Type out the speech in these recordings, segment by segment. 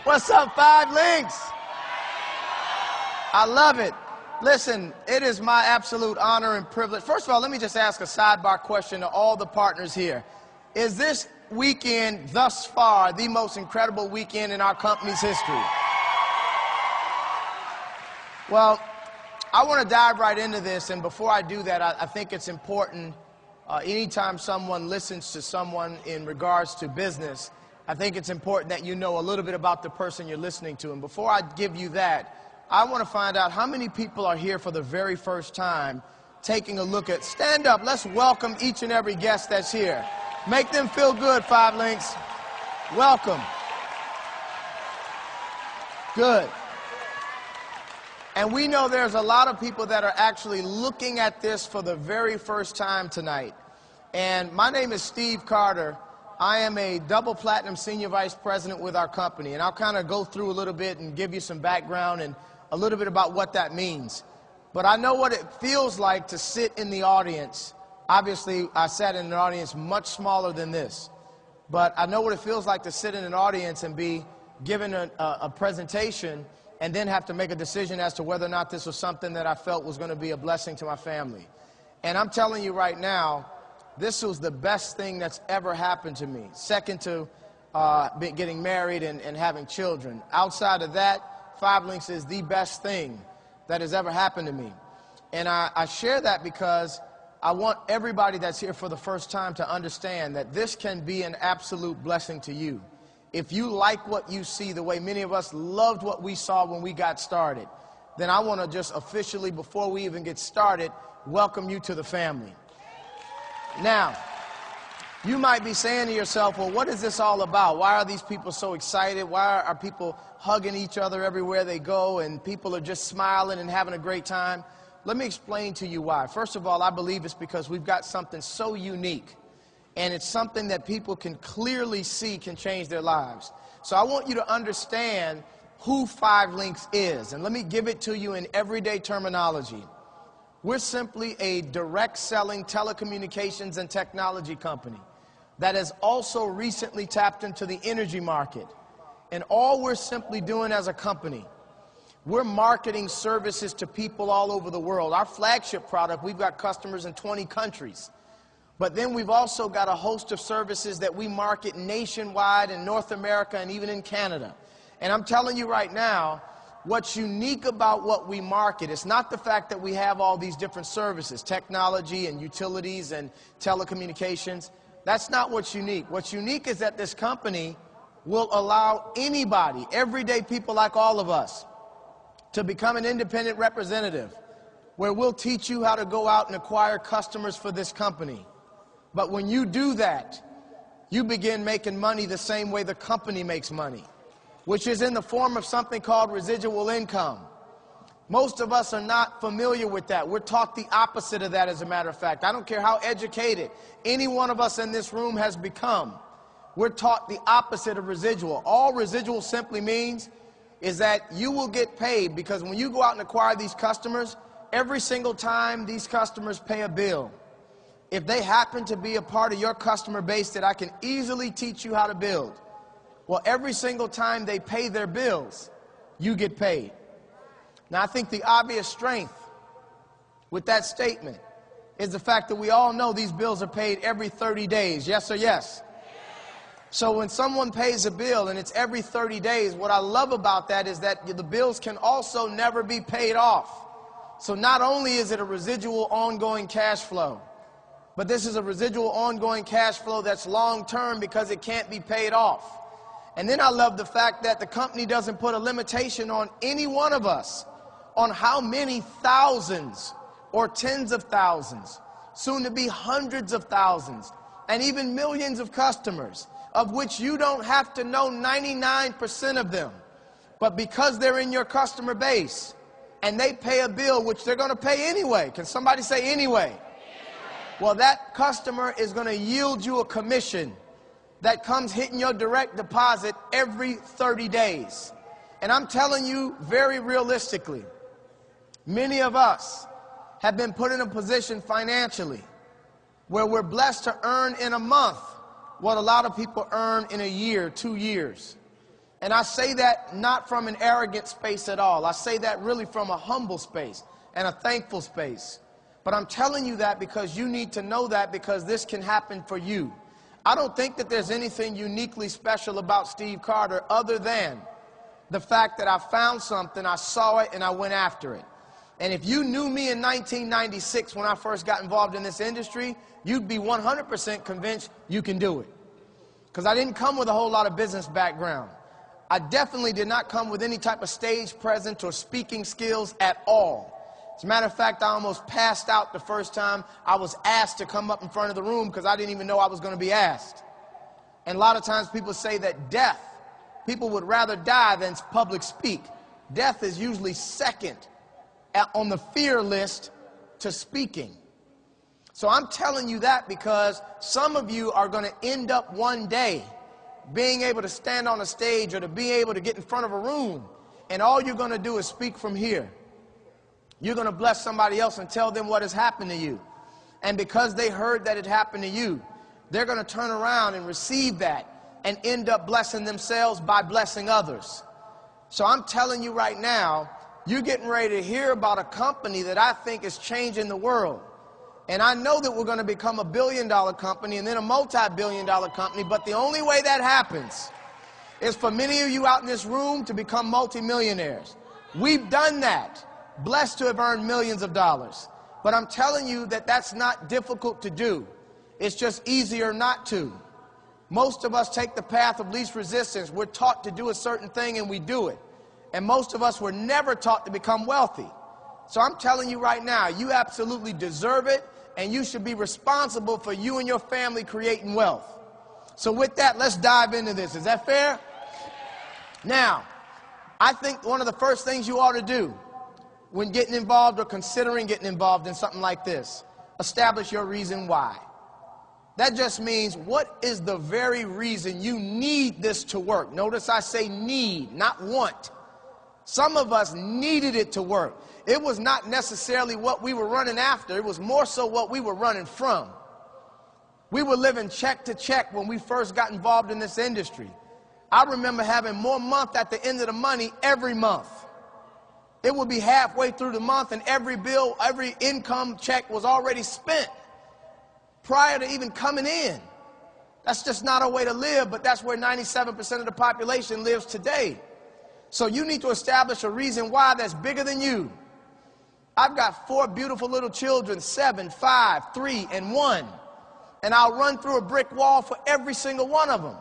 What's up, Five Links? I love it. Listen, it is my absolute honor and privilege. First of all, let me just ask a sidebar question to all the partners here. Is this weekend thus far the most incredible weekend in our company's history? Well, I want to dive right into this, and before I do that, I think it's important anytime someone listens to someone in regards to business, I think it's important that you know a little bit about the person you're listening to. And before I give you that, I want to find out how many people are here for the very first time taking a look at, stand up, let's welcome each and every guest that's here. Make them feel good, Five Links. Welcome. Good. And we know there's a lot of people that are actually looking at this for the very first time tonight. And my name is Steve Carter. I am a double platinum senior vice president with our company. And I'll kind of go through a little bit and give you some background and a little bit about what that means. But I know what it feels like to sit in the audience. Obviously, I sat in an audience much smaller than this. But I know what it feels like to sit in an audience and be given a presentation and then have to make a decision as to whether or not this was something that I felt was going to be a blessing to my family. And I'm telling you right now, this was the best thing that's ever happened to me, second to getting married and having children. Outside of that, Five Links is the best thing that has ever happened to me. And I share that because I want everybody that's here for the first time to understand that this can be an absolute blessing to you. If you like what you see, the way many of us loved what we saw when we got started, then I want to just officially, before we even get started, welcome you to the family. Now, you might be saying to yourself, well, what is this all about? Why are these people so excited? Why are people hugging each other everywhere they go and people are just smiling and having a great time? Let me explain to you why. First of all, I believe it's because we've got something so unique. And it's something that people can clearly see can change their lives. So I want you to understand who Five Links is. And let me give it to you in everyday terminology. We're simply a direct selling telecommunications and technology company that has also recently tapped into the energy market. And all we're simply doing as a company, we're marketing services to people all over the world. Our flagship product, we've got customers in 20 countries. But then we've also got a host of services that we market nationwide in North America and even in Canada. And I'm telling you right now, what's unique about what we market is not the fact that we have all these different services, technology and utilities and telecommunications. That's not what's unique. What's unique is that this company will allow anybody, everyday people like all of us, to become an independent representative, where we'll teach you how to go out and acquire customers for this company. But when you do that, you begin making money the same way the company makes money, which is in the form of something called residual income. Most of us are not familiar with that. We're taught the opposite of that, as a matter of fact. I don't care how educated any one of us in this room has become. We're taught the opposite of residual. All residual simply means is that you will get paid because when you go out and acquire these customers, every single time these customers pay a bill, if they happen to be a part of your customer base that I can easily teach you how to build, well, every single time they pay their bills, you get paid. Now, I think the obvious strength with that statement is the fact that we all know these bills are paid every 30 days. Yes or yes? So when someone pays a bill and it's every 30 days, what I love about that is that the bills can also never be paid off. So not only is it a residual ongoing cash flow, but this is a residual ongoing cash flow that's long-term because it can't be paid off. And then I love the fact that the company doesn't put a limitation on any one of us on how many thousands or tens of thousands, soon to be hundreds of thousands, and even millions of customers, of which you don't have to know 99% of them. But because they're in your customer base and they pay a bill, which they're going to pay anyway. Can somebody say anyway? Well, that customer is going to yield you a commission that comes hitting your direct deposit every 30 days. And I'm telling you very realistically, many of us have been put in a position financially where we're blessed to earn in a month what a lot of people earn in a year, 2 years. And I say that not from an arrogant space at all. I say that really from a humble space and a thankful space. But I'm telling you that because you need to know that, because this can happen for you. I don't think that there's anything uniquely special about Steve Carter other than the fact that I found something, I saw it, and I went after it. And if you knew me in 1996 when I first got involved in this industry, you'd be 100% convinced you can do it. Because I didn't come with a whole lot of business background. I definitely did not come with any type of stage presence or speaking skills at all. As a matter of fact, I almost passed out the first time I was asked to come up in front of the room because I didn't even know I was going to be asked. And a lot of times people say that death, people would rather die than public speak. Death is usually second on the fear list to speaking. So I'm telling you that because some of you are going to end up one day being able to stand on a stage or to be able to get in front of a room, and all you're going to do is speak from here. You're going to bless somebody else and tell them what has happened to you. And because they heard that it happened to you, they're going to turn around and receive that and end up blessing themselves by blessing others. So I'm telling you right now, you're getting ready to hear about a company that I think is changing the world. And I know that we're going to become a billion-dollar company and then a multi-billion-dollar company, but the only way that happens is for many of you out in this room to become multimillionaires. We've done that. Blessed to have earned millions of dollars. But I'm telling you that that's not difficult to do. It's just easier not to. Most of us take the path of least resistance. We're taught to do a certain thing and we do it. And most of us were never taught to become wealthy. So I'm telling you right now, you absolutely deserve it, and you should be responsible for you and your family creating wealth. So with that, let's dive into this. Is that fair? Now, I think one of the first things you ought to do when getting involved or considering getting involved in something like this, establish your reason why. That just means, what is the very reason you need this to work? Notice I say need, not want. Some of us needed it to work. It was not necessarily what we were running after. It was more so what we were running from. We were living check to check when we first got involved in this industry. I remember having more month at the end of the money every month. It would be halfway through the month and every bill, every income check was already spent prior to even coming in. That's just not a way to live, but that's where 97% of the population lives today. So you need to establish a reason why that's bigger than you. I've got 4 beautiful little children, 7, 5, 3, and 1. And I'll run through a brick wall for every single one of them.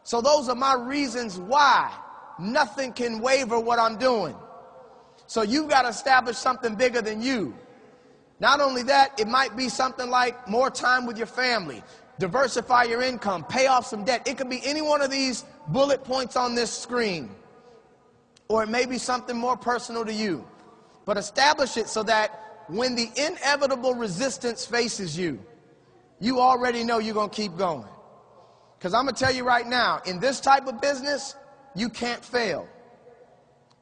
So those are my reasons why. Nothing can waver what I'm doing. So you've got to establish something bigger than you. Not only that, it might be something like more time with your family, diversify your income, pay off some debt. It could be any one of these bullet points on this screen. Or it may be something more personal to you. But establish it so that when the inevitable resistance faces you, you already know you're going to keep going. Because I'm going to tell you right now, in this type of business, you can't fail.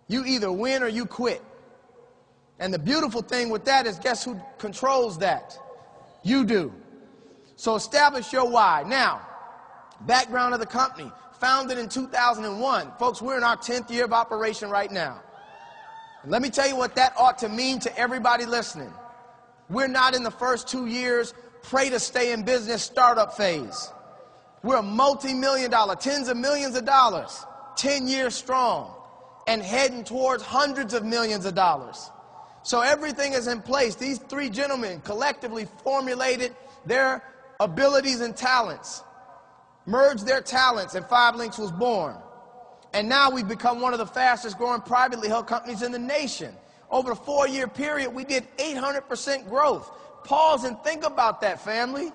You either win or you quit. And the beautiful thing with that is, guess who controls that? You do. So establish your why. Now, background of the company, founded in 2001. Folks, we're in our 10th year of operation right now. And let me tell you what that ought to mean to everybody listening. We're not in the first 2 years, pray to stay in business startup phase. We're a multi-million-dollar, tens of millions of dollars, 10 years strong, and heading towards hundreds of millions of dollars. So everything is in place. These 3 gentlemen collectively formulated their abilities and talents, merged their talents, and 5 Links was born. And now we've become one of the fastest growing privately held companies in the nation. Over a 4-year period, we did 800% growth. Pause and think about that, family.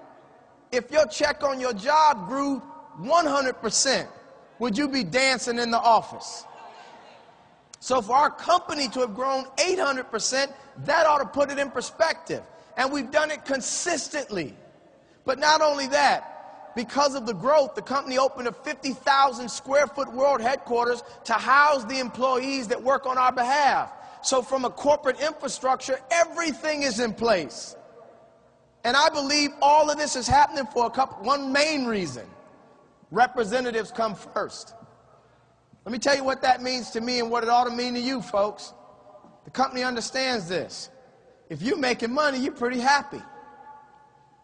If your check on your job grew 100%, would you be dancing in the office? So for our company to have grown 800%, that ought to put it in perspective. And we've done it consistently. But not only that, because of the growth, the company opened a 50,000 square foot world headquarters to house the employees that work on our behalf. So from a corporate infrastructure, everything is in place. And I believe all of this is happening for one main reason. Representatives come first. Let me tell you what that means to me and what it ought to mean to you, folks. The company understands this. If you're making money, you're pretty happy.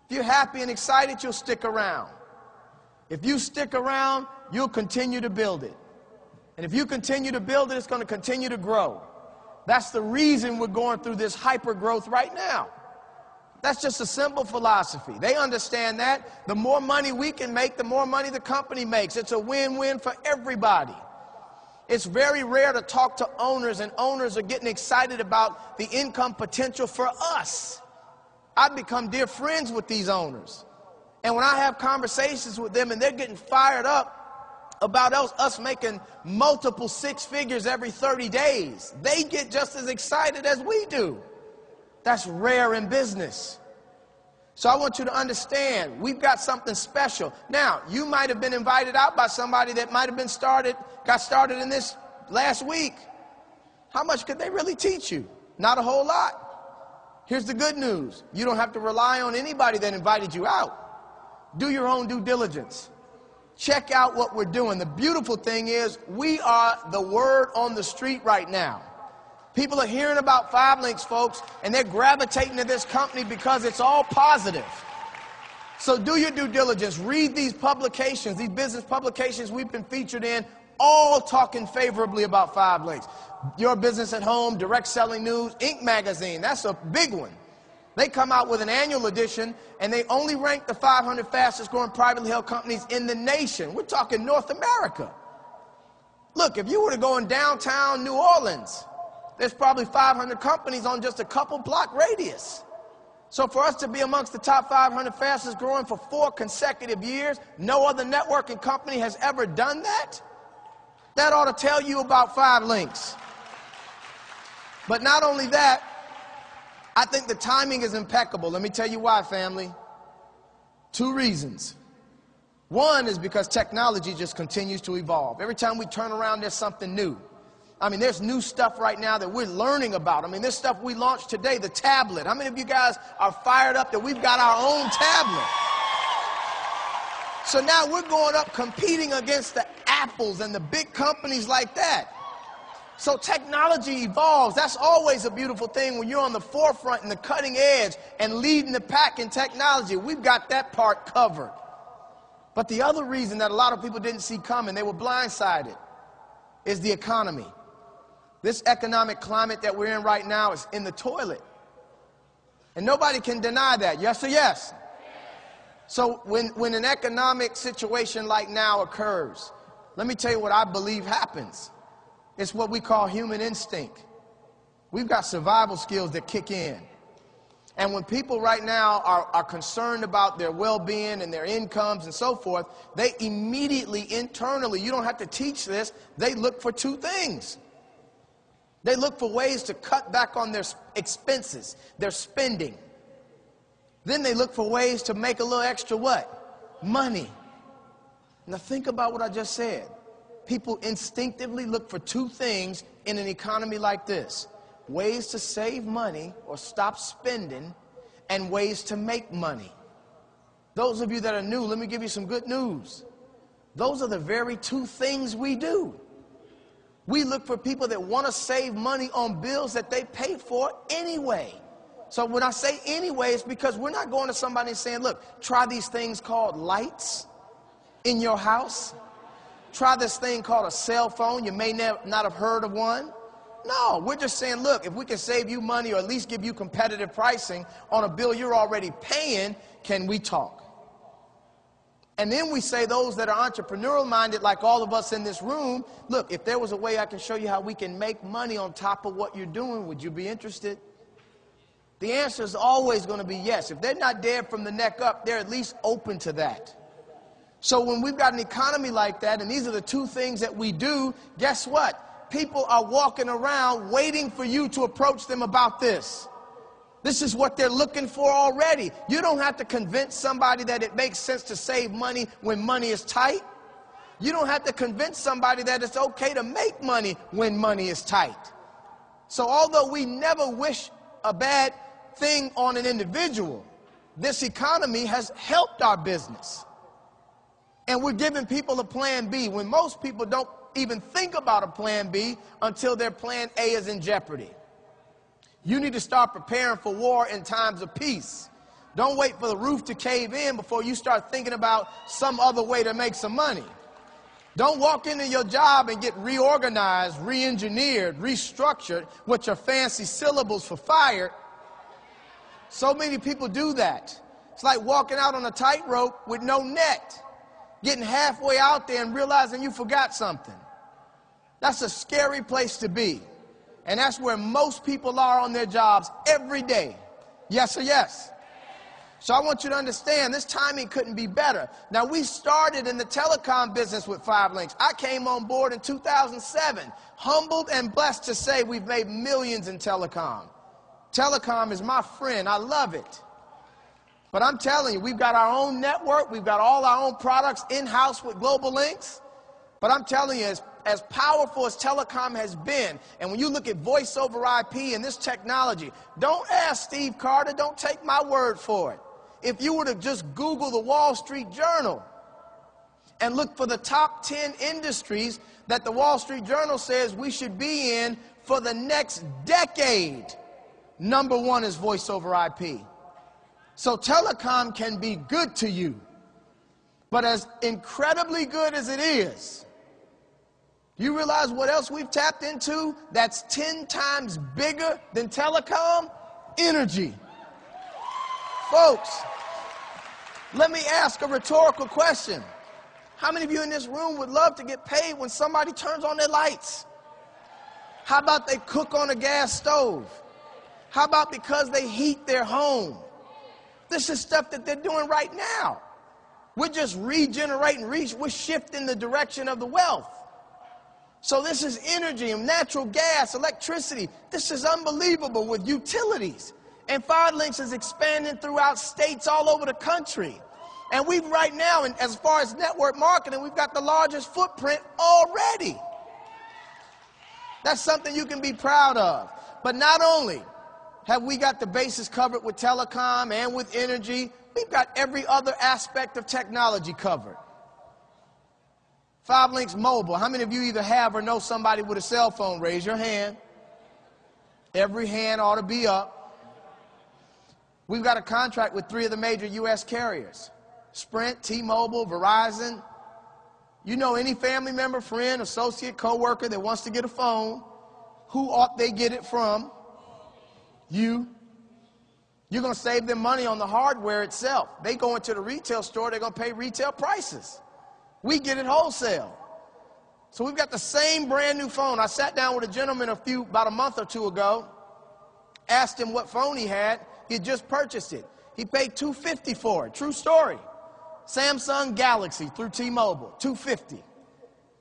If you're happy and excited, you'll stick around. If you stick around, you'll continue to build it. And if you continue to build it, it's going to continue to grow. That's the reason we're going through this hyper growth right now. That's just a simple philosophy. They understand that. The more money we can make, the more money the company makes. It's a win-win for everybody. It's very rare to talk to owners, and owners are getting excited about the income potential for us. I've become dear friends with these owners. And when I have conversations with them and they're getting fired up about us making multiple six figures every 30 days, they get just as excited as we do. That's rare in business. So I want you to understand, we've got something special. Now, you might have been invited out by somebody that might have got started in this last week. How much could they really teach you? Not a whole lot. Here's the good news. You don't have to rely on anybody that invited you out. Do your own due diligence. Check out what we're doing. The beautiful thing is, we are the word on the street right now. People are hearing about 5 Links, folks, and they're gravitating to this company because it's all positive. So do your due diligence. Read these publications, these business publications we've been featured in, all talking favorably about 5 Links. Your Business at Home, Direct Selling News, Inc. magazine, that's a big one. They come out with an annual edition, and they only rank the 500 fastest growing privately held companies in the nation. We're talking North America. Look, if you were to go in downtown New Orleans, there's probably 500 companies on just a couple block radius. So for us to be amongst the top 500 fastest growing for 4 consecutive years, no other networking company has ever done that. That ought to tell you about 5 Links. But not only that, I think the timing is impeccable. Let me tell you why, family. 2 reasons. One is because technology just continues to evolve. Every time we turn around, there's something new. I mean, there's new stuff right now that we're learning about. I mean, this stuff we launched today, the tablet. How many of you guys are fired up that we've got our own tablet? So now we're going up competing against the Apples and the big companies like that. So technology evolves. That's always a beautiful thing when you're on the forefront and the cutting edge and leading the pack in technology. We've got that part covered. But the other reason that a lot of people didn't see coming, they were blindsided, is the economy. This economic climate that we're in right now is in the toilet. And nobody can deny that. Yes or yes? So when an economic situation like now occurs, let me tell you what I believe happens. It's what we call human instinct. We've got survival skills that kick in. And when people right now are concerned about their well-being and their incomes and so forth, they immediately, internally, you don't have to teach this, they look for 2 things. They look for ways to cut back on their expenses, their spending. Then they look for ways to make a little extra what? Money. Now think about what I just said. People instinctively look for 2 things in an economy like this. Ways to save money or stop spending, and ways to make money. Those of you that are new, let me give you some good news. Those are the very 2 things we do. We look for people that want to save money on bills that they pay for anyway. So when I say anyway, it's because we're not going to somebody and saying, look, try these things called lights in your house. Try this thing called a cell phone. You may not have heard of one. No, we're just saying, look, if we can save you money or at least give you competitive pricing on a bill you're already paying, can we talk? And then we say those that are entrepreneurial minded, like all of us in this room, look, if there was a way I can show you how we can make money on top of what you're doing, would you be interested? The answer is always going to be yes. If they're not dead from the neck up, they're at least open to that. So when we've got an economy like that, and these are the 2 things that we do, guess what? People are walking around waiting for you to approach them about this. This is what they're looking for already. You don't have to convince somebody that it makes sense to save money when money is tight. You don't have to convince somebody that it's okay to make money when money is tight. So although we never wish a bad thing on an individual, this economy has helped our business. And we're giving people a plan B when most people don't even think about a plan B until their plan A is in jeopardy. You need to start preparing for war in times of peace. Don't wait for the roof to cave in before you start thinking about some other way to make some money. Don't walk into your job and get reorganized, re-engineered, restructured with your fancy syllables for fired. So many people do that. It's like walking out on a tightrope with no net, getting halfway out there and realizing you forgot something. That's a scary place to be. And that's where most people are on their jobs every day. Yes or yes? So I want you to understand, this timing couldn't be better. Now, we started in the telecom business with 5 Links. I came on board in 2007, humbled and blessed to say we've made millions in telecom. Telecom is my friend. I love it. But I'm telling you, we've got our own network. We've got all our own products in-house with Global Links. But I'm telling you, as powerful as telecom has been, and when you look at voice over IP and this technology, don't ask Steve Carter. Don't take my word for it. If you were to just Google the Wall Street Journal and look for the top 10 industries that the Wall Street Journal says we should be in for the next decade, number 1 is voice over IP. So telecom can be good to you, but as incredibly good as it is, you realize what else we've tapped into that's 10 times bigger than telecom? Energy. Folks, let me ask a rhetorical question. How many of you in this room would love to get paid when somebody turns on their lights? How about they cook on a gas stove? How about because they heat their home? This is stuff that they're doing right now. We're just regenerating, we're shifting the direction of the wealth. So this is energy and natural gas, electricity. This is unbelievable with utilities. And 5 Links is expanding throughout states all over the country. And we've right now, as far as network marketing, we've got the largest footprint already. That's something you can be proud of. But not only have we got the bases covered with telecom and with energy, we've got every other aspect of technology covered. 5 Links Mobile. How many of you either have or know somebody with a cell phone? Raise your hand. Every hand ought to be up. We've got a contract with 3 of the major U.S. carriers. Sprint, T-Mobile, Verizon. You know any family member, friend, associate, co-worker that wants to get a phone, who ought they get it from? You. You're going to save them money on the hardware itself. They go into the retail store, they're going to pay retail prices. We get it wholesale. So we've got the same brand new phone. I sat down with a gentleman about a month or 2 ago, asked him what phone he had. He had just purchased it. He paid $250 for it. True story. Samsung Galaxy through T-Mobile, $250.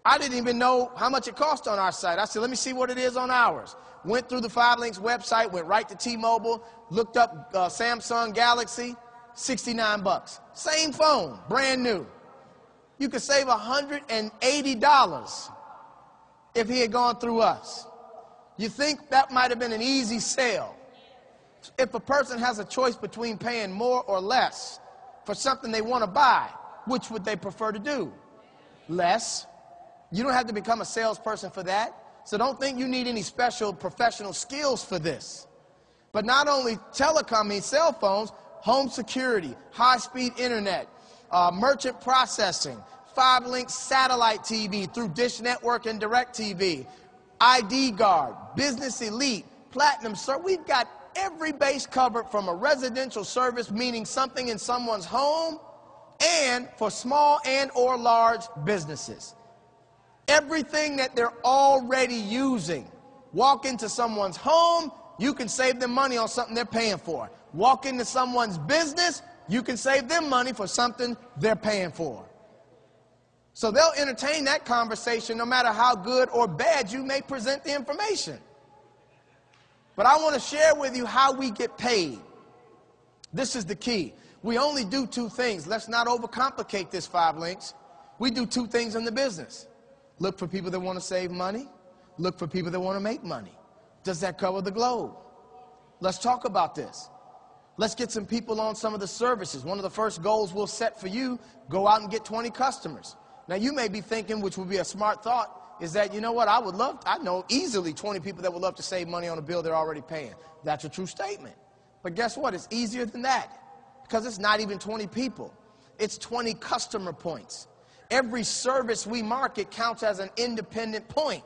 I didn't even know how much it cost on our site. I said, let me see what it is on ours. Went through the 5 Links website, went right to T-Mobile, looked up Samsung Galaxy, $69. Same phone, brand new. You could save $180 if he had gone through us. You think that might have been an easy sale? If a person has a choice between paying more or less for something they want to buy, which would they prefer to do? Less. You don't have to become a salesperson for that. So don't think you need any special professional skills for this. But not only telecom, means cell phones, home security, high-speed internet, merchant processing, 5 Links satellite TV through Dish Network and DirecTV, ID Guard, Business Elite, Platinum, sir. We've got every base covered from a residential service, meaning something in someone's home, and for small and or large businesses. Everything that they're already using. Walk into someone's home, you can save them money on something they're paying for. Walk into someone's business, you can save them money for something they're paying for. So they'll entertain that conversation no matter how good or bad you may present the information. But I want to share with you how we get paid. This is the key. We only do 2 things. Let's not overcomplicate this, 5 Links. We do 2 things in the business. Look for people that want to save money. Look for people that want to make money. Does that cover the globe? Let's talk about this. Let's get some people on some of the services. One of the first goals we'll set for you, go out and get 20 customers. Now you may be thinking, which would be a smart thought, is that, you know what, I know easily 20 people that would love to save money on a bill they're already paying. That's a true statement. But guess what? It's easier than that, because it's not even 20 people. It's 20 customer points. Every service we market counts as an independent point.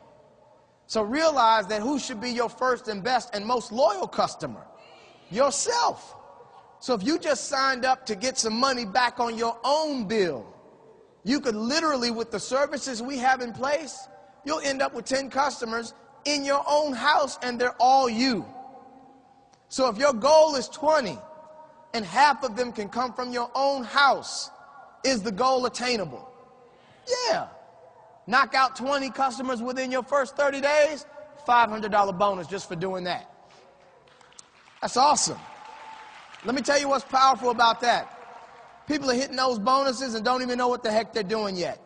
So realize that who should be your first and best and most loyal customer? Yourself. So if you just signed up to get some money back on your own bill, you could literally, with the services we have in place, you'll end up with 10 customers in your own house, and they're all you. So if your goal is 20 and half of them can come from your own house, is the goal attainable? Yeah. Knock out 20 customers within your first 30 days, $500 bonus just for doing that. That's awesome. Let me tell you what's powerful about that. People are hitting those bonuses and don't even know what the heck they're doing yet.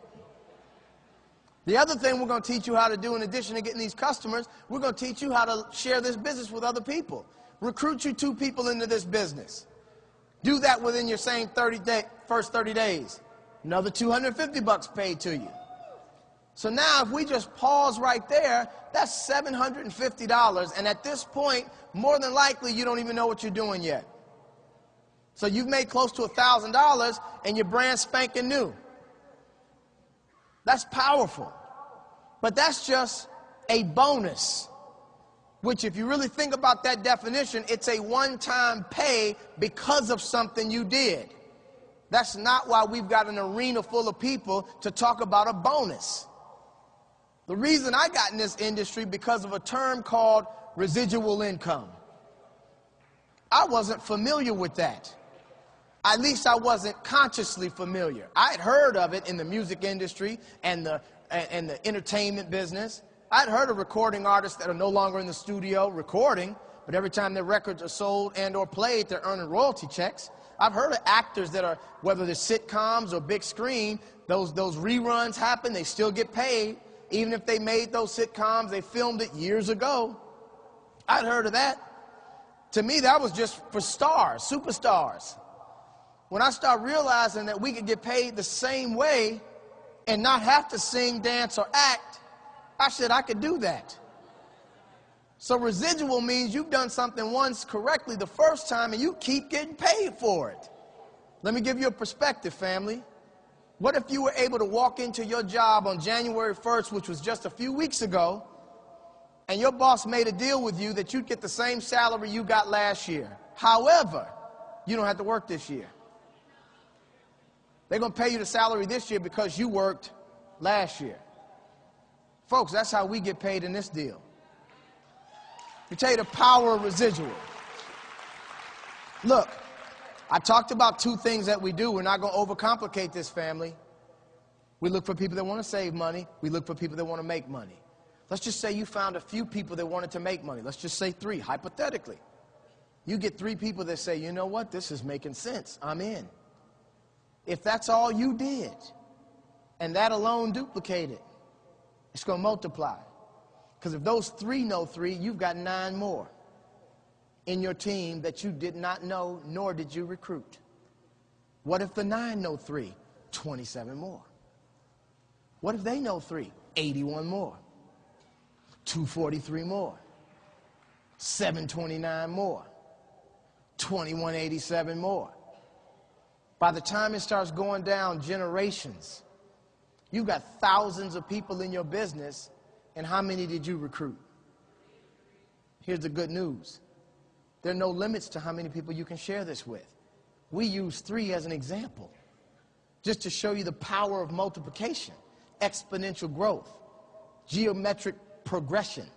The other thing we're going to teach you how to do, in addition to getting these customers, we're going to teach you how to share this business with other people. Recruit you 2 people into this business. Do that within your same first 30 days. Another $250 paid to you. So now if we just pause right there, that's $750. And at this point, more than likely, you don't even know what you're doing yet. So you've made close to $1,000 and your brand's spanking new. That's powerful. But that's just a bonus, which if you really think about that definition, it's a one-time pay because of something you did. That's not why we've got an arena full of people to talk about a bonus. The reason I got in this industry because of a term called residual income. I wasn't familiar with that. At least I wasn't consciously familiar. I had heard of it in the music industry and the entertainment business. I'd heard of recording artists that are no longer in the studio recording, but every time their records are sold and or played, they're earning royalty checks. I've heard of actors that are, whether they're sitcoms or big screen, those reruns happen, they still get paid. Even if they made those sitcoms, they filmed it years ago. I'd heard of that. To me, that was just for stars, superstars. When I started realizing that we could get paid the same way and not have to sing, dance, or act, I said I could do that. So residual means you've done something once correctly the first time and you keep getting paid for it. Let me give you a perspective, family. What if you were able to walk into your job on January 1st, which was just a few weeks ago, and your boss made a deal with you that you'd get the same salary you got last year. However, you don't have to work this year. They're going to pay you the salary this year because you worked last year. Folks, that's how we get paid in this deal. We tell you the power of residual. Look, I talked about 2 things that we do. We're not going to overcomplicate this, family. We look for people that want to save money. We look for people that want to make money. Let's just say you found a few people that wanted to make money. Let's just say 3, hypothetically. You get 3 people that say, you know what, this is making sense. I'm in. If that's all you did, and that alone duplicated, it's going to multiply. Because if those 3 know 3, you've got 9 more in your team that you did not know, nor did you recruit. What if the 9 know 3? 27 more. What if they know 3? 81 more. 243 more. 729 more. 2187 more. By the time it starts going down generations, you've got thousands of people in your business, and how many did you recruit? Here's the good news. There are no limits to how many people you can share this with. We use 3 as an example, just to show you the power of multiplication, exponential growth, geometric progression.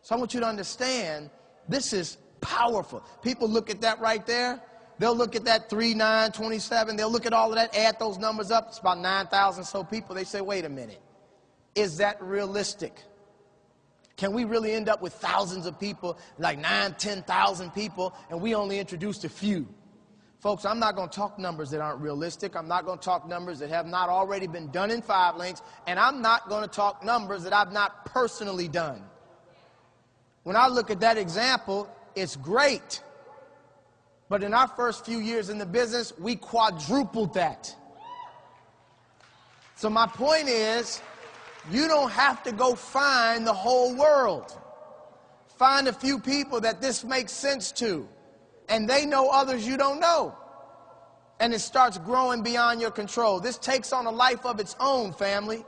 So I want you to understand, this is powerful. People look at that right there. They'll look at that 3, 9, 27. They'll look at all of that, add those numbers up. It's about 9,000 so people. They say, wait a minute. Is that realistic? Can we really end up with thousands of people, like 9,000, 10,000 people, and we only introduced a few? Folks, I'm not going to talk numbers that aren't realistic. I'm not going to talk numbers that have not already been done in 5 links, and I'm not going to talk numbers that I've not personally done. When I look at that example, it's great. But in our first few years in the business, we quadrupled that. So my point is, You don't have to go find the whole world. Find a few people that this makes sense to, and they know others you don't know. And it starts growing beyond your control. This takes on a life of its own, family.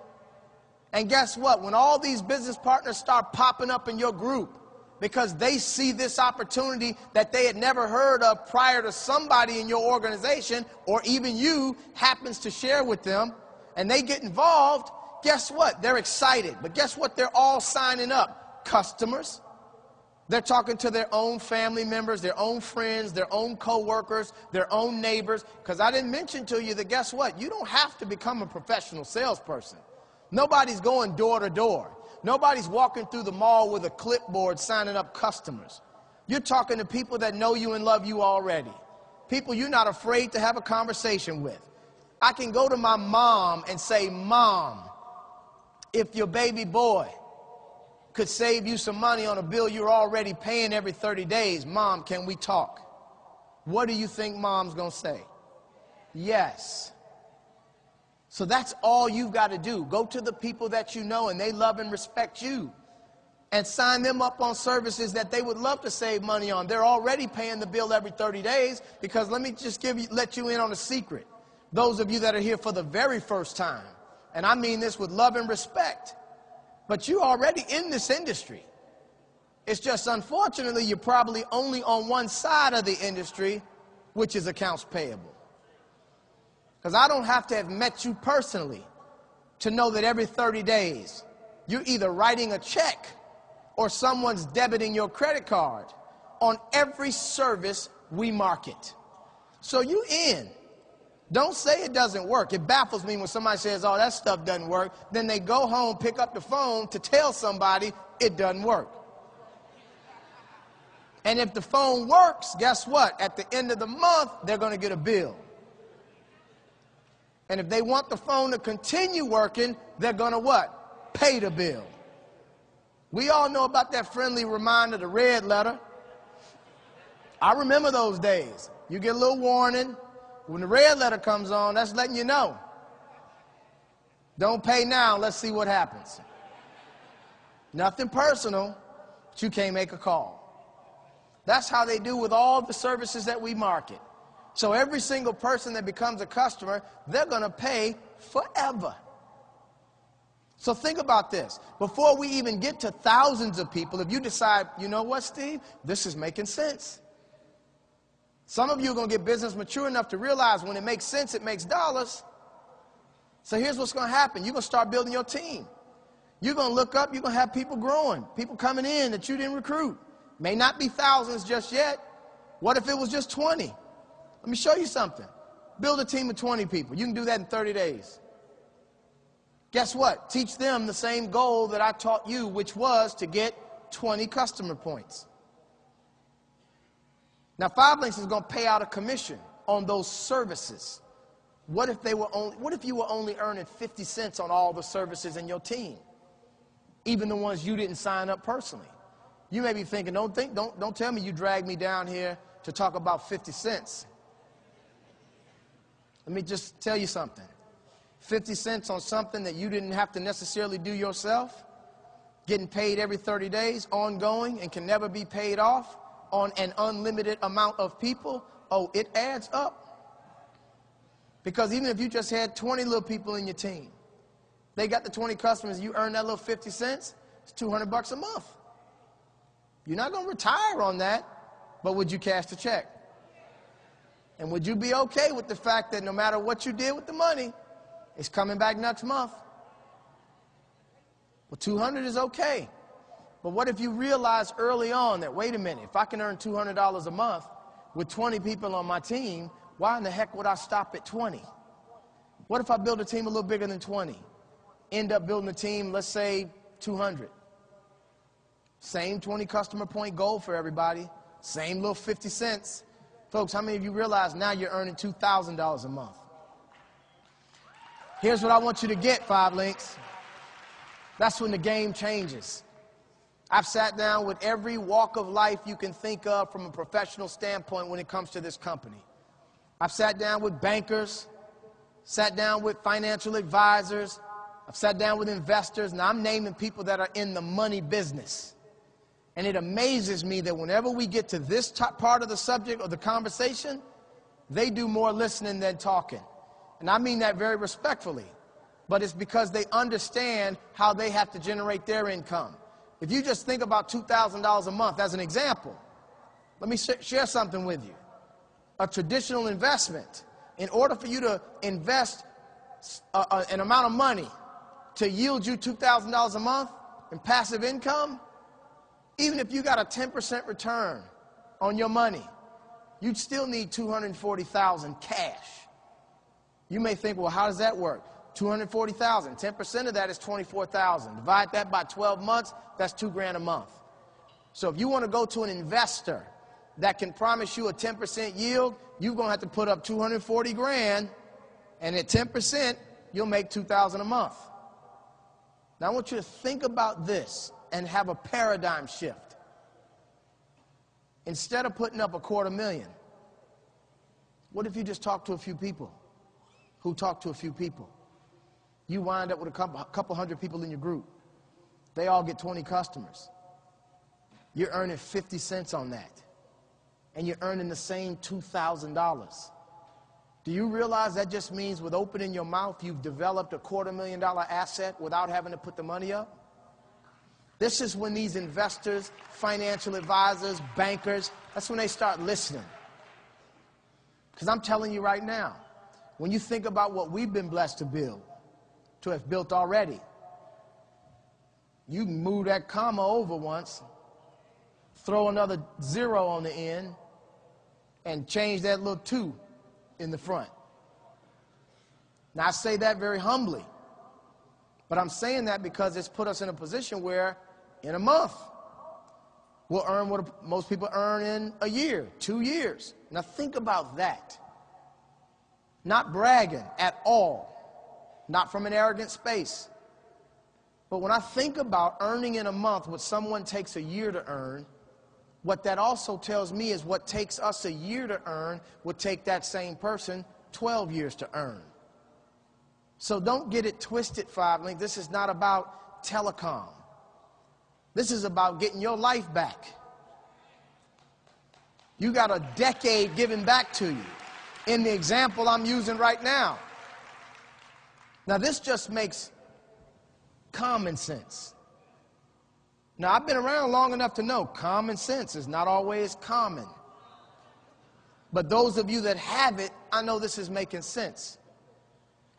And guess what? When all these business partners start popping up in your group because they see this opportunity that they had never heard of prior to somebody in your organization, or even you happens to share with them, and they get involved, guess what? They're excited. But guess what? They're all signing up. Customers. They're talking to their own family members, their own friends, their own co-workers, their own neighbors. Because I didn't mention to you that, guess what? You don't have to become a professional salesperson. Nobody's going door to door. Nobody's walking through the mall with a clipboard signing up customers. You're talking to people that know you and love you already. People you're not afraid to have a conversation with. I can go to my mom and say, Mom, if your baby boy could save you some money on a bill you're already paying every 30 days, Mom, can we talk? What do you think Mom's going to say? Yes. So that's all you've got to do. Go to the people that you know and they love and respect you, and sign them up on services that they would love to save money on. They're already paying the bill every 30 days because let me just let you in on a secret. Those of you that are here for the very first time, and I mean this with love and respect, but you're already in this industry. It's just unfortunately you're probably only on one side of the industry, which is accounts payable. Because I don't have to have met you personally to know that every 30 days you're either writing a check or someone's debiting your credit card on every service we market. So you in. Don't say it doesn't work. It baffles me when somebody says, oh, that stuff doesn't work. Then they go home, pick up the phone to tell somebody it doesn't work. And if the phone works, guess what? At the end of the month, they're going to get a bill. And if they want the phone to continue working, they're going to what? Pay the bill. We all know about that friendly reminder, the red letter. I remember those days. You get a little warning. When the red letter comes on, that's letting you know. Don't pay now. Let's see what happens. Nothing personal, but you can't make a call. That's how they do with all the services that we market. So every single person that becomes a customer, they're going to pay forever. So think about this. Before we even get to thousands of people, if you decide, you know what, Steve, this is making sense. Some of you are going to get business mature enough to realize when it makes sense, it makes dollars. So here's what's going to happen. You're going to start building your team. You're going to look up, you're going to have people growing, people coming in that you didn't recruit. May not be thousands just yet. What if it was just 20? Let me show you something. Build a team of 20 people. You can do that in 30 days. Guess what? Teach them the same goal that I taught you, which was to get 20 customer points. Now, 5 Links is going to pay out a commission on those services. What if you were only earning 50 cents on all the services in your team, even the ones you didn't sign up personally? You may be thinking, don't tell me you dragged me down here to talk about 50 cents. Let me just tell you something. 50 cents on something that you didn't have to necessarily do yourself, getting paid every 30 days, ongoing, and can never be paid off on an unlimited amount of people, oh, it adds up. Because even if you just had 20 little people in your team, they got the 20 customers, you earn that little 50 cents, it's $200 a month. You're not going to retire on that, but would you cash the check? And would you be okay with the fact that no matter what you did with the money, it's coming back next month? Well, 200 is okay. But what if you realize early on that, wait a minute, if I can earn $200 a month with 20 people on my team, why in the heck would I stop at 20? What if I build a team a little bigger than 20? End up building a team, let's say 200. Same 20 customer point goal for everybody. Same little 50 cents. Folks, how many of you realize now you're earning $2,000 a month? Here's what I want you to get, 5 Links. That's when the game changes. I've sat down with every walk of life you can think of from a professional standpoint when it comes to this company. I've sat down with bankers, sat down with financial advisors, I've sat down with investors, and I'm naming people that are in the money business. And it amazes me that whenever we get to this part of the subject or the conversation, they do more listening than talking. And I mean that very respectfully. But it's because they understand how they have to generate their income. If you just think about $2,000 a month as an example, let me share something with you. A traditional investment, in order for you to invest an amount of money to yield you $2,000 a month in passive income, even if you got a 10% return on your money, you'd still need $240,000 cash. You may think, well, how does that work? $240,000, 10% of that is $24,000. Divide that by 12 months, that's $2,000 a month. So if you want to go to an investor that can promise you a 10% yield, you're going to have to put up $240,000, and at 10%, you'll make $2,000 a month. Now I want you to think about this and have a paradigm shift. Instead of putting up $250,000, what if you just talk to a few people who talk to a few people? You wind up with a couple hundred people in your group. They all get 20 customers. You're earning 50 cents on that. And you're earning the same $2,000. Do you realize that just means with opening your mouth, you've developed a $250,000 asset without having to put the money up? This is when these investors, financial advisors, bankers, that's when they start listening. Because I'm telling you right now, when you think about what we've been blessed to have built already, you can move that comma over once, throw another 0 on the end, and change that little 2 in the front. Now, I say that very humbly, but I'm saying that because it's put us in a position where in a month, we'll earn what most people earn in a year, 2 years. Now, think about that. Not bragging at all, not from an arrogant space. But when I think about earning in a month what someone takes a year to earn, what that also tells me is what takes us a year to earn would take that same person 12 years to earn. So don't get it twisted, 5Link. This is not about telecom. This is about getting your life back. You got a decade given back to you in the example I'm using right now. Now, this just makes common sense. Now, I've been around long enough to know common sense is not always common. But those of you that have it, I know this is making sense.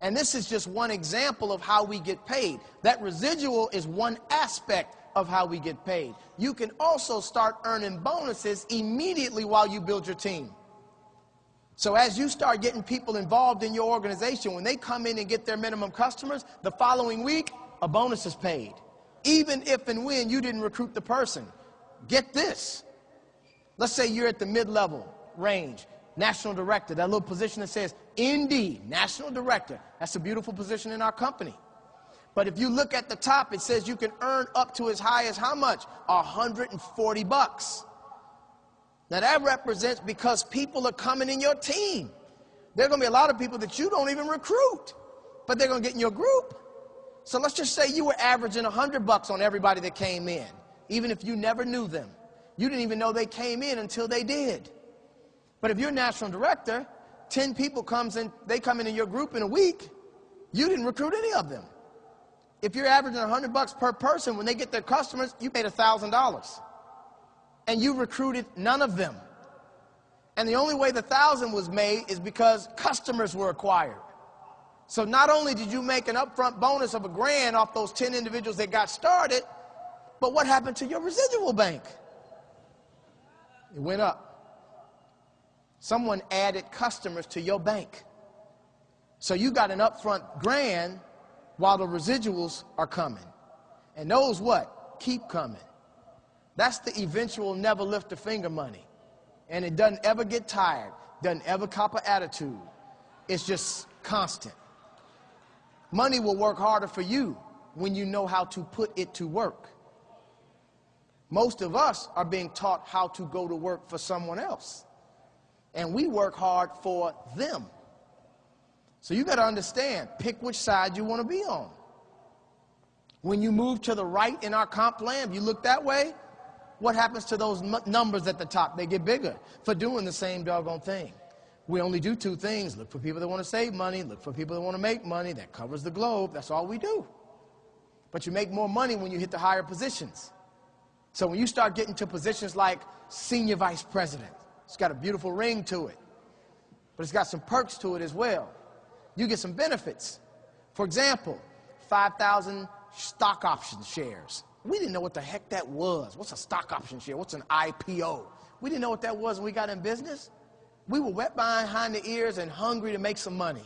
And this is just one example of how we get paid. That residual is one aspect of how we get paid. You can also start earning bonuses immediately while you build your team. So as you start getting people involved in your organization, when they come in and get their minimum customers, the following week, a bonus is paid. Even if and when you didn't recruit the person. Get this. Let's say you're at the mid-level range, national director, that little position that says ND, national director. That's a beautiful position in our company. But if you look at the top, it says you can earn up to as high as how much? $140. Now that represents because people are coming in your team. There are going to be a lot of people that you don't even recruit, but they're going to get in your group. So let's just say you were averaging $100 on everybody that came in, even if you never knew them. You didn't even know they came in until they did. But if you're national director, 10 people they come in your group in a week, you didn't recruit any of them. If you're averaging $100 per person, when they get their customers, you made $1,000. And you recruited none of them. And the only way the 1,000 was made is because customers were acquired. So not only did you make an upfront bonus of $1,000 off those 10 individuals that got started, but what happened to your residual bank? It went up. Someone added customers to your bank. So you got an upfront $1,000 while the residuals are coming. And those what? Keep coming. That's the eventual never lift a finger money. And it doesn't ever get tired, doesn't ever cop an attitude. It's just constant. Money will work harder for you when you know how to put it to work. Most of us are being taught how to go to work for someone else. And we work hard for them. So you got to understand, pick which side you want to be on. When you move to the right in our comp plan, if you look that way, what happens to those numbers at the top? They get bigger for doing the same doggone thing. We only do two things. Look for people that want to save money. Look for people that want to make money. That covers the globe. That's all we do. But you make more money when you hit the higher positions. So when you start getting to positions like senior vice president, it's got a beautiful ring to it. But it's got some perks to it as well. You get some benefits. For example, 5,000 stock option shares. We didn't know what the heck that was. What's a stock option share? What's an IPO? We didn't know what that was when we got in business. We were wet behind the ears and hungry to make some money.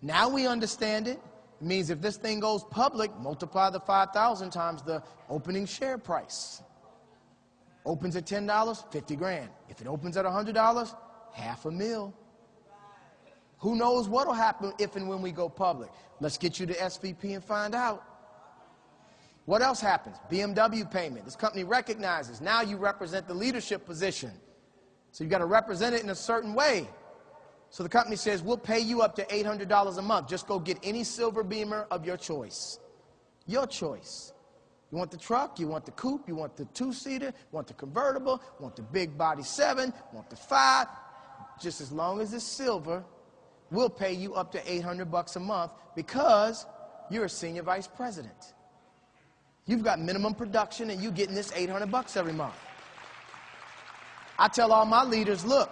Now we understand it. It means if this thing goes public, multiply the 5,000 times the opening share price. Opens at $10, 50 grand. If it opens at $100, $500,000. Who knows what will happen if and when we go public? Let's get you to SVP and find out. What else happens? BMW payment. This company recognizes now you represent the leadership position. So you've got to represent it in a certain way. So the company says, we'll pay you up to $800 a month. Just go get any silver Beamer of your choice. Your choice. You want the truck, you want the coupe, you want the two-seater, you want the convertible, you want the big body 7, you want the 5. Just as long as it's silver, we'll pay you up to $800 a month because you're a senior vice president. You've got minimum production and you're getting this $800 every month. I tell all my leaders, look,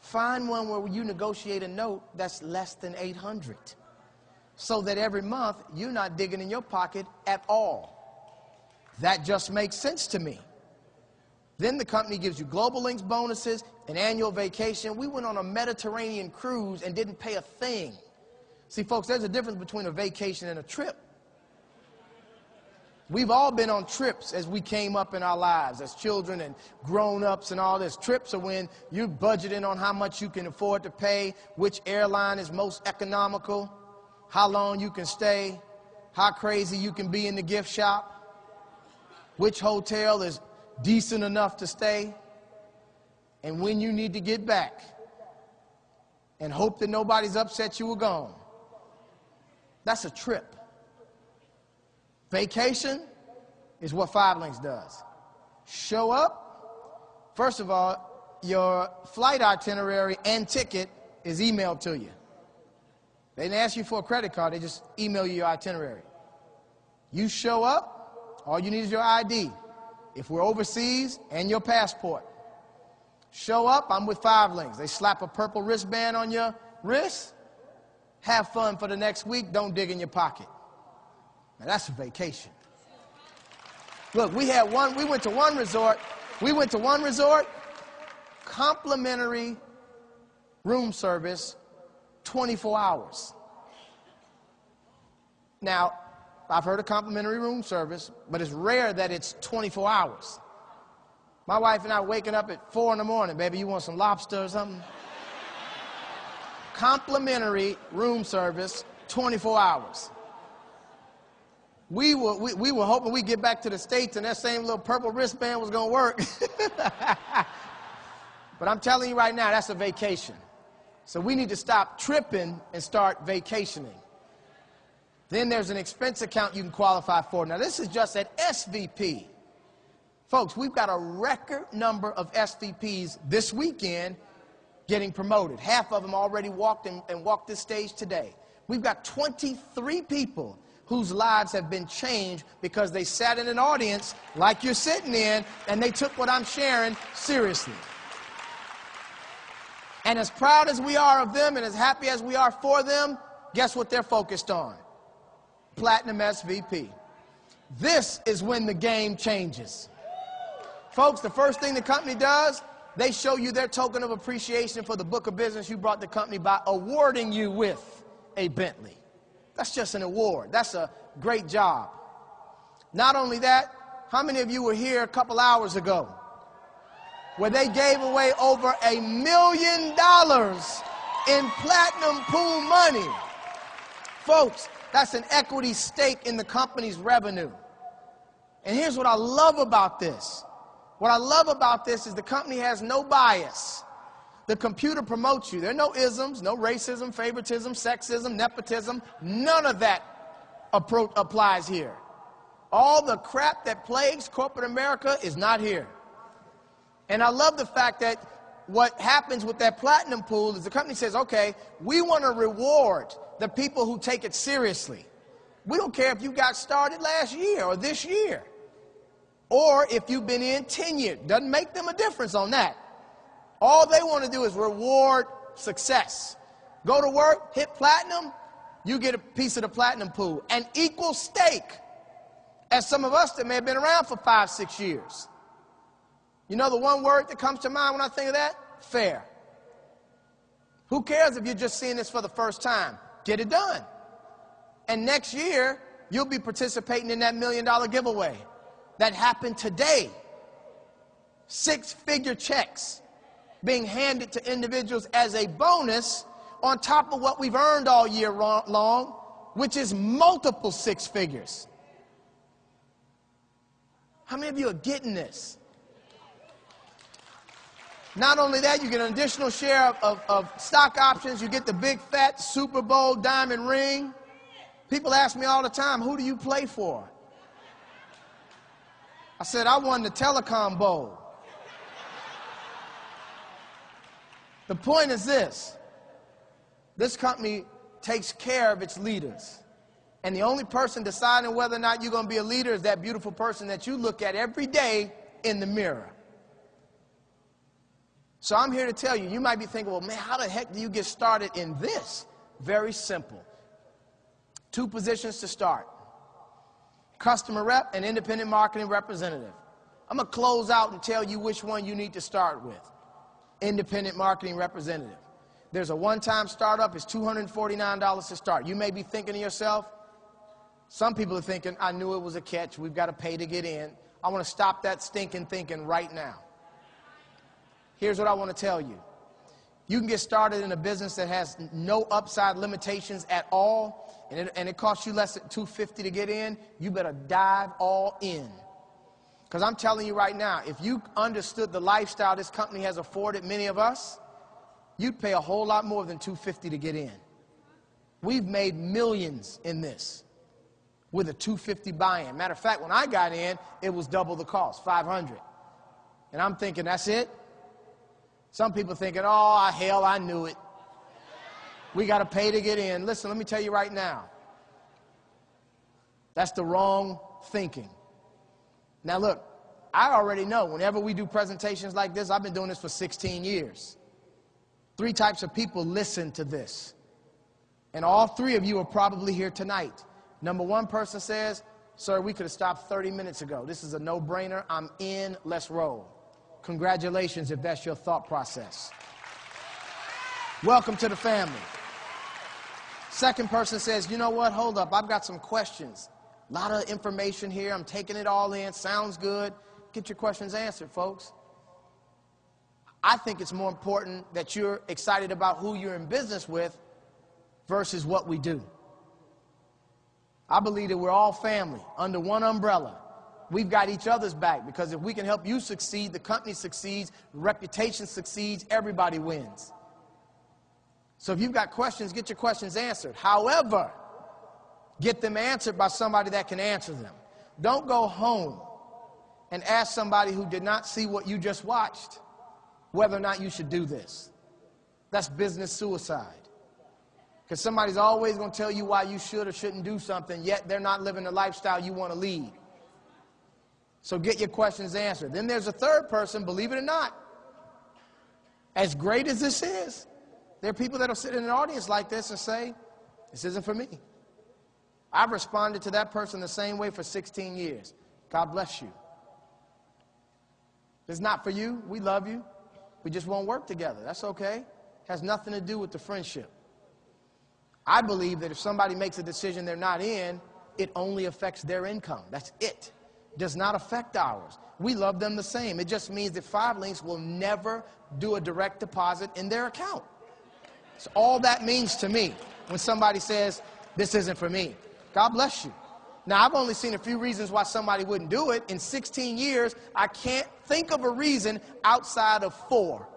find one where you negotiate a note that's less than $800 so that every month you're not digging in your pocket at all. That just makes sense to me. Then the company gives you global links bonuses, an annual vacation. We went on a Mediterranean cruise and didn't pay a thing. See, folks, there's a difference between a vacation and a trip. We've all been on trips as we came up in our lives as children and grown-ups and all this. Trips are when you're budgeting on how much you can afford to pay, which airline is most economical, how long you can stay, how crazy you can be in the gift shop, which hotel is decent enough to stay, and when you need to get back and hope that nobody's upset you were gone. That's a trip. Vacation is what 5 Links does. Show up. First of all, your flight itinerary and ticket is emailed to you. They didn't ask you for a credit card. They just email you your itinerary. You show up. All you need is your ID. If we're overseas, and your passport. Show up. I'm with 5 Links. They slap a purple wristband on your wrist. Have fun for the next week. Don't dig in your pocket. Now that's a vacation. Look, we went to one resort, complimentary room service, 24 hours. Now, I've heard of complimentary room service, but it's rare that it's 24 hours. My wife and I waking up at 4 in the morning, baby, you want some lobster or something? Complimentary room service, 24 hours. We were hoping we'd get back to the States and that same little purple wristband was going to work. But I'm telling you right now, that's a vacation. So we need to stop tripping and start vacationing. Then there's an expense account you can qualify for. Now, this is just at SVP. Folks, we've got a record number of SVPs this weekend getting promoted. Half of them already walked this stage today. We've got 23 people whose lives have been changed because they sat in an audience like you're sitting in and they took what I'm sharing seriously. And as proud as we are of them and as happy as we are for them, guess what they're focused on? Platinum SVP. This is when the game changes. Folks, the first thing the company does, they show you their token of appreciation for the book of business you brought the company by awarding you with a Bentley. That's just an award. That's a great job. Not only that, how many of you were here a couple hours ago where they gave away over $1 million in platinum pool money? Folks, that's an equity stake in the company's revenue. And here's what I love about this. What I love about this is the company has no bias. The computer promotes you. There are no isms, no racism, favoritism, sexism, nepotism, none of that applies here. All the crap that plagues corporate America is not here. And I love the fact that what happens with that platinum pool is the company says, okay, we want to reward the people who take it seriously. We don't care if you got started last year or this year, or if you've been in 10 years. Doesn't make them a difference on that. All they want to do is reward success. Go to work, hit platinum, you get a piece of the platinum pool. An equal stake as some of us that may have been around for 5, 6 years. You know the one word that comes to mind when I think of that? Fair. Who cares if you're just seeing this for the first time? Get it done. And next year, you'll be participating in that $1 million giveaway that happened today. 6-figure checks being handed to individuals as a bonus on top of what we've earned all year long, which is multiple 6 figures. How many of you are getting this? Not only that, you get an additional share of stock options. You get the big fat Super Bowl diamond ring. People ask me all the time, who do you play for? I said, I won the Telecom Bowl. The point is this. This company takes care of its leaders. And the only person deciding whether or not you're going to be a leader is that beautiful person that you look at every day in the mirror. So I'm here to tell you, you might be thinking, well, man, how the heck do you get started in this? Very simple. 2 positions to start. Customer rep and independent marketing representative. I'm going to close out and tell you which one you need to start with. Independent marketing representative. There's a one-time startup. It's $249 to start. You may be thinking to yourself, some people are thinking, I knew it was a catch. We've got to pay to get in. I want to stop that stinking thinking right now. Here's what I want to tell you. You can get started in a business that has no upside limitations at all, and it costs you less than $250 to get in. You better dive all in. Because I'm telling you right now, if you understood the lifestyle this company has afforded many of us, you'd pay a whole lot more than $250 to get in. We've made millions in this with a $250 buy-in. Matter of fact, when I got in, it was double the cost, $500. And I'm thinking, that's it? Some people thinking, oh, hell, I knew it. We got to pay to get in. Listen, let me tell you right now. That's the wrong thinking. Now, look, I already know whenever we do presentations like this, I've been doing this for 16 years. 3 types of people listen to this. And all 3 of you are probably here tonight. Number 1 person says, sir, we could have stopped 30 minutes ago. This is a no-brainer. I'm in. Let's roll. Congratulations if that's your thought process. Welcome to the family. Second person says, you know what, hold up, I've got some questions. A lot of information here, I'm taking it all in, sounds good. Get your questions answered, folks. I think it's more important that you're excited about who you're in business with versus what we do. I believe that we're all family under one umbrella. We've got each other's back, because if we can help you succeed, the company succeeds, reputation succeeds, everybody wins. So if you've got questions, get your questions answered. However, get them answered by somebody that can answer them. Don't go home and ask somebody who did not see what you just watched whether or not you should do this. That's business suicide. Because somebody's always going to tell you why you should or shouldn't do something, yet they're not living the lifestyle you want to lead. So get your questions answered. Then there's a third person, believe it or not. As great as this is, there are people that will sit in an audience like this and say, this isn't for me. I've responded to that person the same way for 16 years. God bless you. If it's not for you, we love you. We just won't work together. That's okay. Has nothing to do with the friendship. I believe that if somebody makes a decision they're not in, it only affects their income. That's it. Does not affect ours. We love them the same. It just means that 5 Links will never do a direct deposit in their account. So all that means to me when somebody says, this isn't for me. God bless you. Now, I've only seen a few reasons why somebody wouldn't do it. In 16 years, I can't think of a reason outside of 4.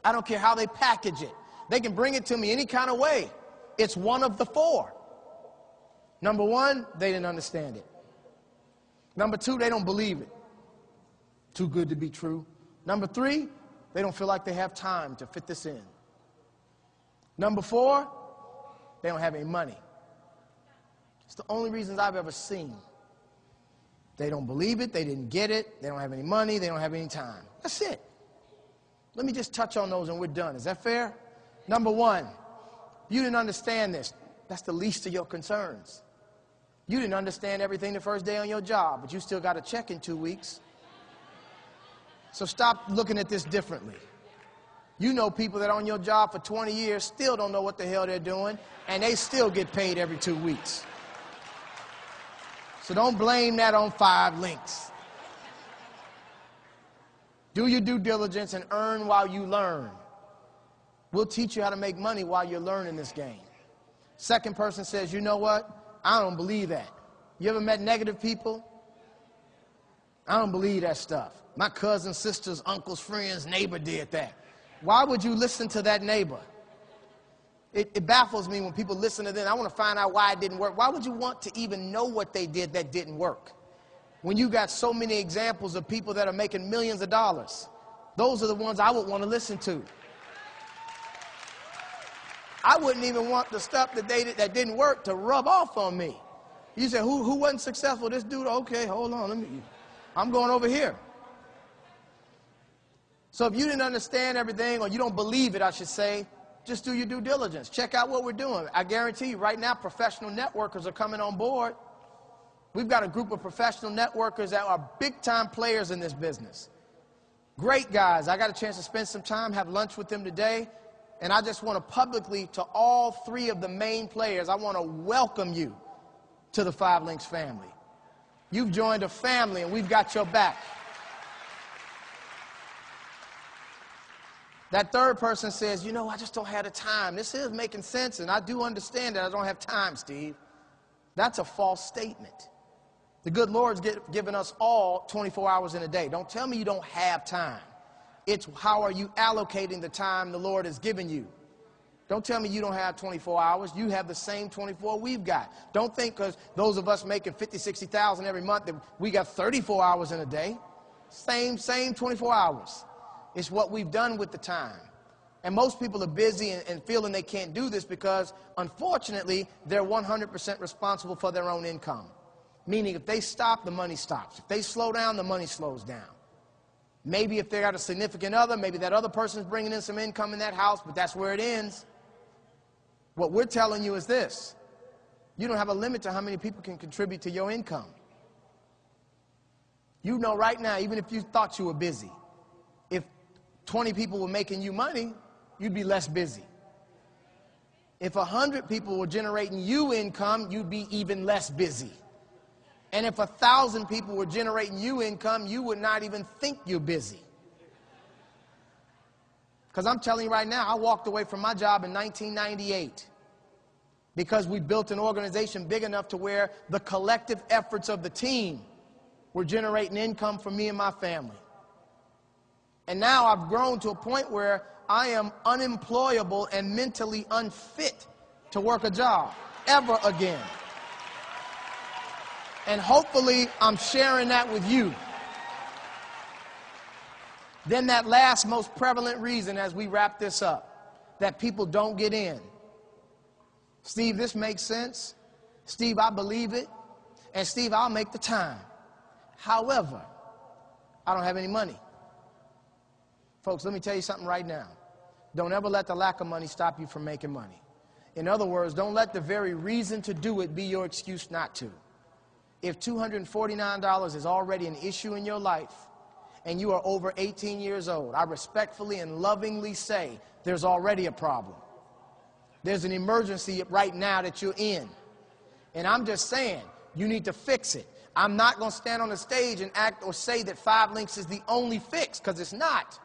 I don't care how they package it. They can bring it to me any kind of way. It's one of the 4. Number one, they didn't understand it. Number two, they don't believe it. Too good to be true. Number three, they don't feel like they have time to fit this in. Number four, they don't have any money. It's the only reasons I've ever seen. They don't believe it, they didn't get it, they don't have any money, they don't have any time. That's it. Let me just touch on those and we're done. Is that fair? Number one, you didn't understand this. That's the least of your concerns. You didn't understand everything the first day on your job, but you still got a check in 2 weeks. So stop looking at this differently. You know people that are on your job for 20 years still don't know what the hell they're doing, and they still get paid every 2 weeks. So don't blame that on 5 links. Do your due diligence and earn while you learn. We'll teach you how to make money while you're learning this game. Second person says, you know what? I don't believe that. You ever met negative people? I don't believe that stuff. My cousins, sisters, uncles, friends, neighbor did that. Why would you listen to that neighbor? It baffles me when people listen to them. I want to find out why it didn't work. Why would you want to even know what they did that didn't work? When you got so many examples of people that are making millions of dollars, those are the ones I would want to listen to. I wouldn't even want the stuff that didn't work to rub off on me. You say, who wasn't successful? This dude, okay, hold on, I'm going over here. So if you didn't understand everything, or you don't believe it, I should say, just do your due diligence. Check out what we're doing. I guarantee you, right now, professional networkers are coming on board. We've got a group of professional networkers that are big-time players in this business. Great guys. I got a chance to spend some time, have lunch with them today, and I just want to publicly, to all 3 of the main players, I want to welcome you to the 5 Links family. You've joined a family, and we've got your back. That third person says, you know, I just don't have the time. This is making sense, and I do understand that I don't have time, Steve. That's a false statement. The good Lord's given us all 24 hours in a day. Don't tell me you don't have time. It's how are you allocating the time the Lord has given you. Don't tell me you don't have 24 hours. You have the same 24 we've got. Don't think because those of us making 50, 60,000 every month that we got 34 hours in a day. Same 24 hours. It's what we've done with the time. And most people are busy and feeling they can't do this because, unfortunately, they're 100% responsible for their own income. Meaning if they stop, the money stops. If they slow down, the money slows down. Maybe if they got a significant other, maybe that other person's bringing in some income in that house, but that's where it ends. What we're telling you is this. You don't have a limit to how many people can contribute to your income. You know right now, even if you thought you were busy, if 20 people were making you money, you'd be less busy. If 100 people were generating you income, you'd be even less busy. And if 1,000 people were generating you income, you would not even think you're busy. Because I'm telling you right now, I walked away from my job in 1998 because we built an organization big enough to where the collective efforts of the team were generating income for me and my family. And now I've grown to a point where I am unemployable and mentally unfit to work a job ever again. And hopefully I'm sharing that with you. Then that last most prevalent reason as we wrap this up, that people don't get in. Steve, this makes sense. Steve, I believe it. And Steve, I'll make the time. However, I don't have any money. Folks, let me tell you something right now. Don't ever let the lack of money stop you from making money. In other words, don't let the very reason to do it be your excuse not to. If $249 is already an issue in your life and you are over 18 years old, I respectfully and lovingly say there's already a problem. There's an emergency right now that you're in. And I'm just saying, you need to fix it. I'm not going to stand on the stage and act or say that 5 Links is the only fix, because it's not.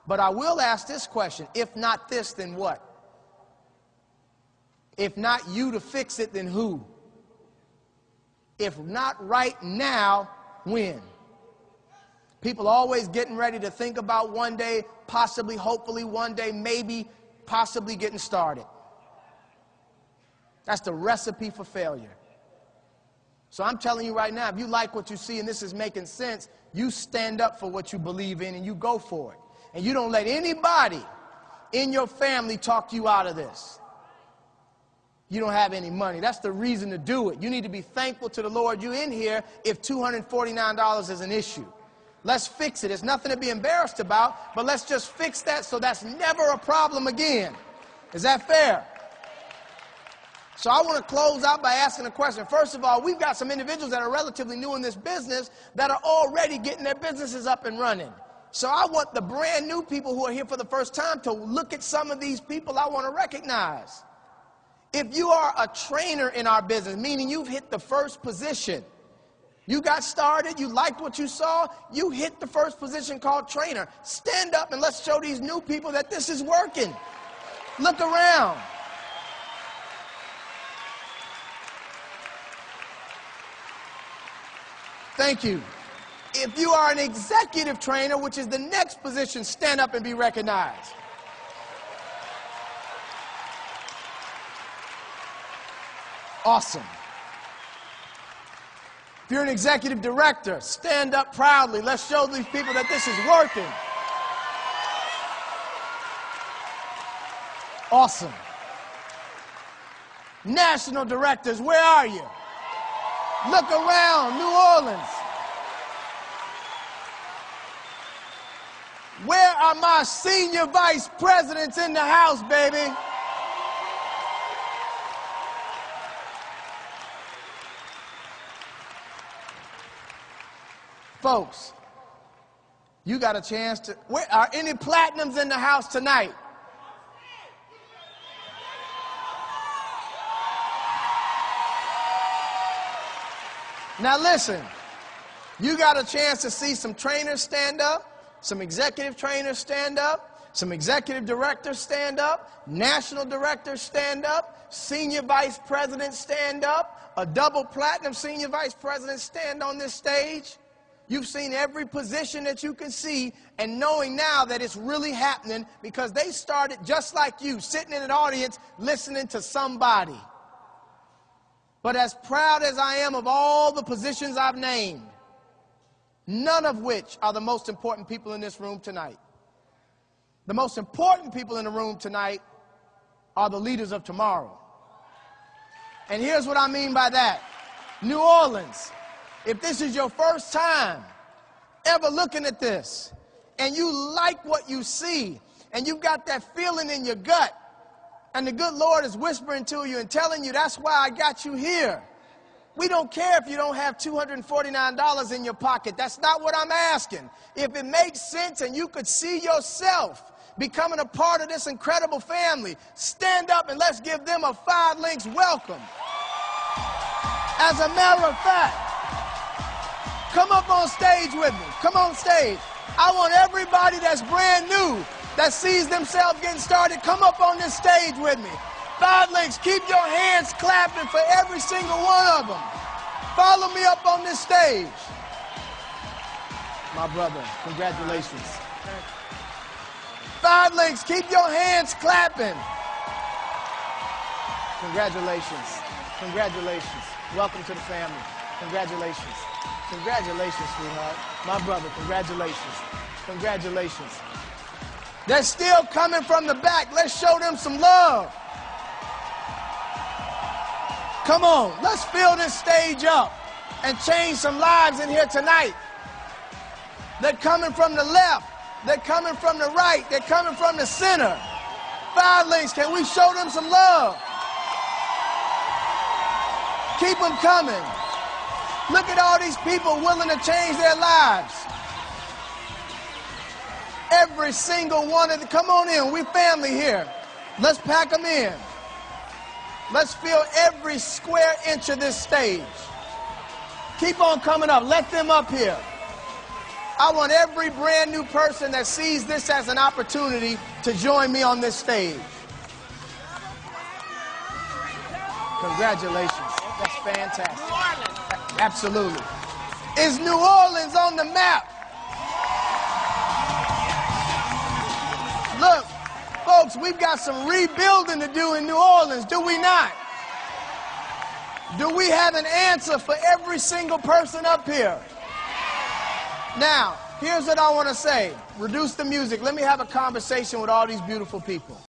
But I will ask this question. If not this, then what? If not you to fix it, then who? If not right now, when? People always getting ready to think about one day, possibly, hopefully, one day, maybe, possibly getting started. That's the recipe for failure. So I'm telling you right now, if you like what you see and this is making sense, you stand up for what you believe in and you go for it. And you don't let anybody in your family talk you out of this. You don't have any money. That's the reason to do it. You need to be thankful to the Lord you're in here if $249 is an issue. Let's fix it. It's nothing to be embarrassed about, but let's just fix that so that's never a problem again. Is that fair? So I want to close out by asking a question. First of all, we've got some individuals that are relatively new in this business that are already getting their businesses up and running. So I want the brand new people who are here for the first time to look at some of these people I want to recognize. If you are a trainer in our business, meaning you've hit the first position, you got started, you liked what you saw, you hit the first position called trainer. Stand up and let's show these new people that this is working. Look around. Thank you. If you are an executive trainer, which is the next position, stand up and be recognized. Awesome. If you're an executive director, stand up proudly. Let's show these people that this is working. Awesome. National directors, where are you? Look around, New Orleans. Where are my senior vice presidents in the house, baby? Folks, you got a chance to... Where are any platinums in the house tonight? Now listen, you got a chance to see some trainers stand up, some executive trainers stand up, some executive directors stand up, national directors stand up, senior vice presidents stand up, a double platinum senior vice president stand on this stage. You've seen every position that you can see, and knowing now that it's really happening because they started just like you, sitting in an audience listening to somebody. But as proud as I am of all the positions I've named, none of which are the most important people in this room tonight. The most important people in the room tonight are the leaders of tomorrow. And here's what I mean by that. New Orleans, if this is your first time ever looking at this, and you like what you see, and you've got that feeling in your gut, and the good Lord is whispering to you and telling you, that's why I got you here. We don't care if you don't have $249 in your pocket. That's not what I'm asking. If it makes sense and you could see yourself becoming a part of this incredible family, stand up and let's give them a 5 Links welcome. As a matter of fact, come up on stage with me. Come on stage. I want everybody that's brand new, that sees themselves getting started, come up on this stage with me. 5 Links, keep your hands clapping for every single one of them. Follow me up on this stage. My brother, congratulations. 5 Links, keep your hands clapping. Congratulations. Congratulations. Welcome to the family. Congratulations. Congratulations, sweetheart. My brother, congratulations. Congratulations. They're still coming from the back. Let's show them some love. Come on, let's fill this stage up and change some lives in here tonight. They're coming from the left. They're coming from the right. They're coming from the center. 5 Links, can we show them some love? Keep them coming. Look at all these people willing to change their lives. Every single one of them. Come on in. We're family here. Let's pack them in. Let's fill every square inch of this stage. Keep on coming up. Let them up here. I want every brand new person that sees this as an opportunity to join me on this stage. Congratulations. That's fantastic. Absolutely. Is New Orleans on the map? Look, folks, we've got some rebuilding to do in New Orleans, do we not? Do we have an answer for every single person up here? Now, here's what I want to say. Reduce the music. Let me have a conversation with all these beautiful people.